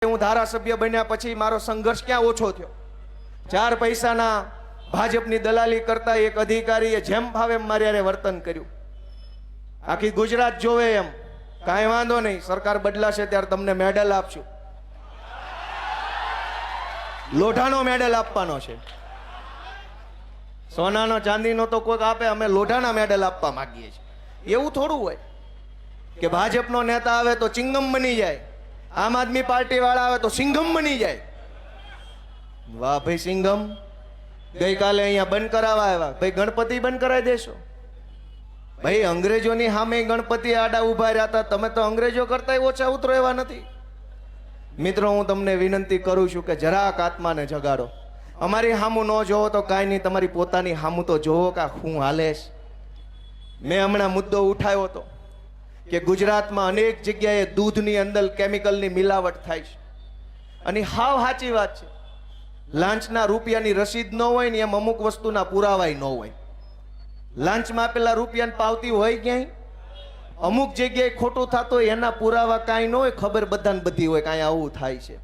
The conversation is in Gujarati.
હું ધારાસભ્ય બન્યા પછી મારો સંઘર્ષ ક્યાં ઓછો થયો। 4 પૈસાના ભાજપની દલાલી કરતા એક અધિકારીએ જેમ ભાવે એમ મારી હારે વર્તન કર્યું। આખી ગુજરાત જોવે એમ, કાંઈ વાંધો નહીં, સરકાર બદલાશે ત્યારે તમને મેડલ આપશું, લોઢાનો મેડલ આપવાનો છે। સોનાનો ચાંદીનો તો કોઈક આપે, અમે લોઢાના મેડલ આપવા માંગીએ છીએ। એવું થોડું હોય કે ભાજપનો નેતા આવે તો ચિંગમ બની જાય, આમ આદમી પાર્ટી વાળા આવે તો સિંઘમ બની જાય। વાહ ભાઈ સિંઘમ, ગઈકાલે અહીંયા બંધ કરાવવા આવ્યા, ભાઈ ગણપતિ બંધ કરાવી દેશો? ભાઈ અંગ્રેજોની સામે ગણપતિ આડા ઉભા રહ્યા હતા, તમે તો અંગ્રેજો કરતા ઓછા ઉતરો એવા નથી। મિત્રો, હું તમને વિનંતી કરું છું કે જરાક આત્માને જગાડો। અમારી સામું ન જોવો તો કાંઈ નહીં, તમારી પોતાની સામું તો જોવો કે હું હાલેશ। મેં હમણાં મુદ્દો ઉઠાવ્યો હતો કે ગુજરાતમાં અનેક જગ્યાએ દૂધની અંદર કેમિકલની મિલાવટ થાય છે, અને હાવ સાચી વાત છે। લાંચના રૂપિયાની રસીદ ન હોય ને એમ અમુક વસ્તુના પુરાવાય ન હોય। લાંચમાં આપેલા રૂપિયાની પાવતી હોય ક્યાંય? અમુક જગ્યાએ ખોટું થતું હોય એના પુરાવા કાંઈ ન હોય, ખબર બધાને બધી હોય કાંઈ આવું થાય છે।